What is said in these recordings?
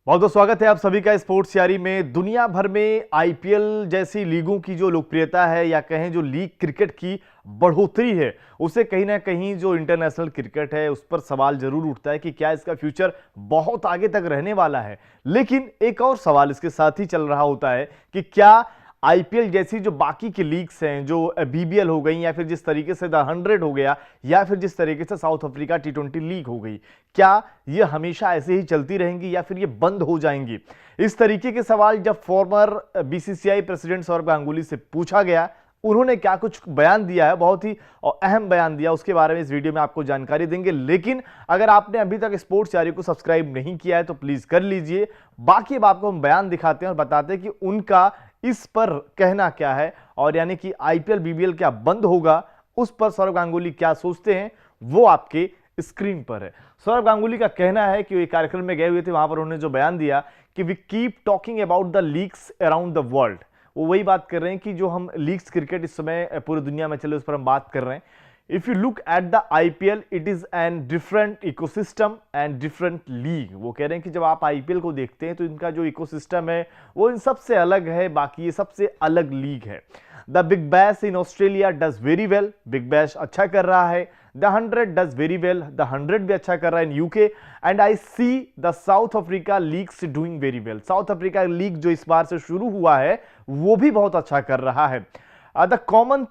बहुत बहुत स्वागत है आप सभी का स्पोर्ट्स यारी में। दुनिया भर में आईपीएल जैसी लीगों की जो लोकप्रियता है या कहें जो लीग क्रिकेट की बढ़ोतरी है, उसे कहीं ना कहीं जो इंटरनेशनल क्रिकेट है उस पर सवाल जरूर उठता है कि क्या इसका फ्यूचर बहुत आगे तक रहने वाला है। लेकिन एक और सवाल इसके साथ ही चल रहा होता है कि क्या आईपीएल जैसी जो बाकी की लीग्स हैं, जो बीबीएल हो गई या फिर जिस तरीके से द 100 हो गया या फिर जिस तरीके से साउथ अफ्रीका टी20 लीग हो गई, क्या ये हमेशा ऐसे ही चलती रहेंगी या फिर ये बंद हो जाएंगी? इस तरीके के सवाल जब former BCCI president Sourav Ganguly से पूछा गया, उन्होंने क्या कुछ बयान दिया है, बहुत ही अहम बयान दिया, उसके बारे में इस वीडियो में आपको जानकारी देंगे। लेकिन अगर आपने अभी तक स्पोर्ट्स यारी को सब्सक्राइब नहीं किया है तो प्लीज कर लीजिए। बाकी अब आपको हम बयान दिखाते हैं और बताते हैं कि उनका इस पर कहना क्या है, और यानी कि आईपीएल बीबीएल क्या बंद होगा, उस पर सौरव गांगुली क्या सोचते हैं, वो आपके स्क्रीन पर है। सौरव गांगुली का कहना है कि वो एक कार्यक्रम में गए हुए थे, वहां पर उन्होंने जो बयान दिया कि we keep talking about the leagues around the world. वो वही बात कर रहे हैं कि जो हम लीग्स क्रिकेट इस समय पूरी दुनिया में चले उस पर हम बात कर रहे हैं। If you look at the IPL, it is an different ecosystem and different league. वो कह रहे हैं कि जब आप आईपीएल को देखते हैं तो इनका जो इकोसिस्टम है वो इन सबसे अलग है, बाकी ये सबसे अलग लीग है। The big bash in Australia does very well, big bash अच्छा कर रहा है। The 100 does very well, the 100 भी अच्छा कर रहा है in UK. And I see the south Africa leagues doing very well. South Africa league जो इस बार से शुरू हुआ है वो भी बहुत अच्छा कर रहा है। The common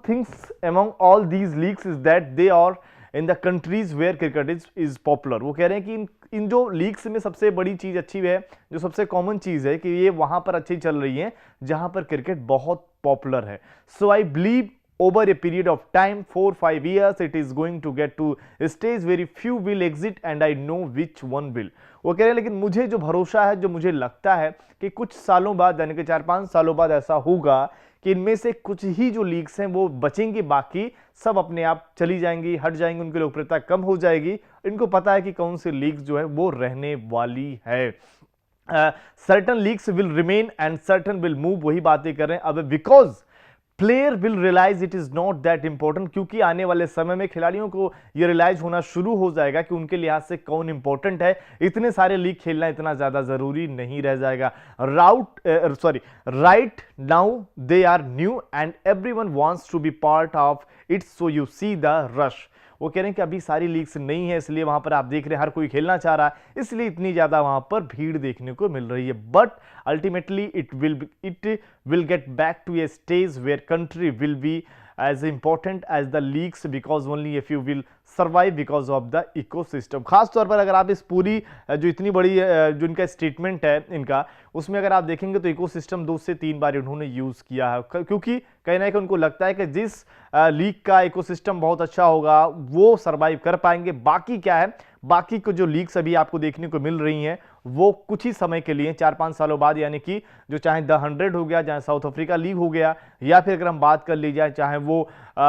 things among all these leagues is that they are in the countries where cricket is popular। वो कह रहे हैं कि इन जो लीग्स में सबसे बड़ी चीज अच्छी है, जो सबसे कॉमन चीज है कि ये वहां पर अच्छी चल रही है जहां पर क्रिकेट बहुत पॉपुलर है। So I believe over a period of time 4-5 years it is going to get to a stage very few will exit and I know which one will। वो कह रहे हैं लेकिन मुझे जो भरोसा है, जो मुझे लगता है कि कुछ सालों बाद यानी कि 4-5 सालों बाद ऐसा होगा कि इनमें से कुछ ही जो लीग्स हैं वो बचेंगी, बाकी सब अपने आप चली जाएंगी, हट जाएंगी, उनकी लोकप्रियता कम हो जाएगी। इनको पता है कि कौन सी लीग्स जो है वो रहने वाली है। Certain leagues will remain and certain will move, वही बातें कर रहे हैं। अब because player will realise it is not that important, क्योंकि आने वाले समय में खिलाड़ियों को यह रियलाइज होना शुरू हो जाएगा कि उनके लिहाज से कौन इंपॉर्टेंट है। इतने सारे लीग खेलना इतना ज्यादा जरूरी नहीं रह जाएगा। Right now they are new and everyone wants to be part of it, so you see the rush. वो कह रहे हैं कि अभी सारी लीग्स नहीं है, इसलिए वहां पर आप देख रहे हैं हर कोई खेलना चाह रहा है, इसलिए इतनी ज्यादा वहां पर भीड़ देखने को मिल रही है। But ultimately it will get back to a stage where country will be as important as the leagues because only if you will survive because of the ecosystem। खास तौर पर अगर आप इस पूरी जो इतनी बड़ी जो इनका स्टेटमेंट है इनका, उसमें अगर आप देखेंगे तो इकोसिस्टम 2 से 3 बार उन्होंने यूज किया है, क्योंकि कहीं ना कहीं उनको लगता है कि जिस लीग का इकोसिस्टम बहुत अच्छा होगा वो सरवाइव कर पाएंगे। बाकी क्या है, बाकी को जो लीग्स अभी आपको देखने को मिल रही हैं वो कुछ ही समय के लिए 4-5 सालों बाद, यानी कि जो चाहे द 100 हो गया, चाहे साउथ अफ्रीका लीग हो गया, या फिर अगर हम बात कर ली जाए चाहे वो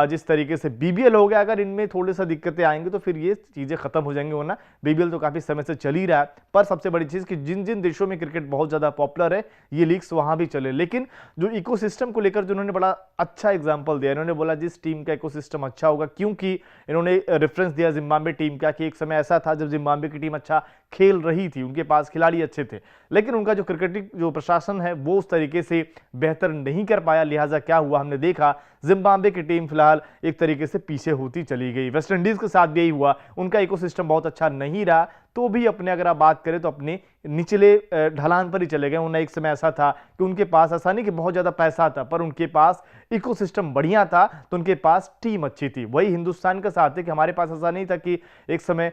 जिस तरीके से बीबीएल हो गया, अगर इनमें थोड़ी सा दिक्कतें आएंगी तो फिर ये चीजें खत्म हो जाएंगी। वरना बीबीएल तो काफी समय से चल ही रहा है। पर सबसे बड़ी चीज कि जिन जिन देशों में क्रिकेट बहुत ज्यादा पॉपुलर है ये लीग्स वहां भी चले। लेकिन जो इकोसिस्टम को लेकर जो उन्होंने बड़ा अच्छा एग्जाम्पल दिया, इन्होंने बोला जिस टीम का इकोसिस्टम अच्छा होगा, क्योंकि इन्होंने रेफरेंस दिया जिम्बाब्वे टीम का कि एक समय ऐसा था जब जिम्बाब्वे की टीम अच्छा खेल रही थी, उनके पास खिलाड़ी अच्छे थे, लेकिन उनका जो क्रिकेटिंग जो प्रशासन है वो उस तरीके से बेहतर नहीं कर पाया। लिहाजा क्या हुआ, हमने देखा जिम्बाब्वे की टीम फिलहाल एक तरीके से पीछे होती चली गई। वेस्ट इंडीज के साथ भी यही हुआ, उनका इकोसिस्टम बहुत अच्छा नहीं रहा, तो भी अपने अगर आप बात करें तो अपने निचले ढलान पर ही चले गए। उन्हें एक समय ऐसा था कि उनके पास ऐसा नहीं कि बहुत ज्यादा पैसा था, पर उनके पास इकोसिस्टम बढ़िया था, तो उनके पास टीम अच्छी थी। वही हिंदुस्तान का साथ है कि हमारे पास ऐसा नहीं था कि एक समय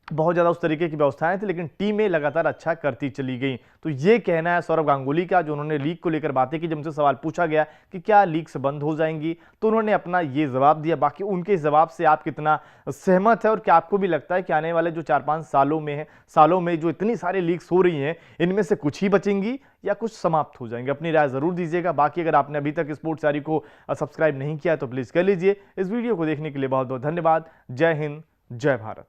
बहुत ज्यादा उस तरीके की व्यवस्थाएं थी, लेकिन टीमें लगातार अच्छा करती चली गई। तो ये कहना है सौरव गांगुली का, जो उन्होंने लीग को लेकर बातें की। जब उनसे सवाल पूछा गया कि क्या लीग्स बंद हो जाएंगी, तो उन्होंने अपना ये जवाब दिया। बाकी उनके जवाब से आप कितना सहमत है और क्या आपको भी लगता है कि आने वाले जो 4-5 सालों में जो इतनी सारी लीग्स हो रही हैं, इनमें से कुछ ही बचेंगी या कुछ समाप्त हो जाएंगे? अपनी राय जरूर दीजिएगा। बाकी अगर आपने अभी तक स्पोर्ट्स यारी को सब्सक्राइब नहीं किया तो प्लीज कर लीजिए। इस वीडियो को देखने के लिए बहुत बहुत धन्यवाद। जय हिंद, जय भारत।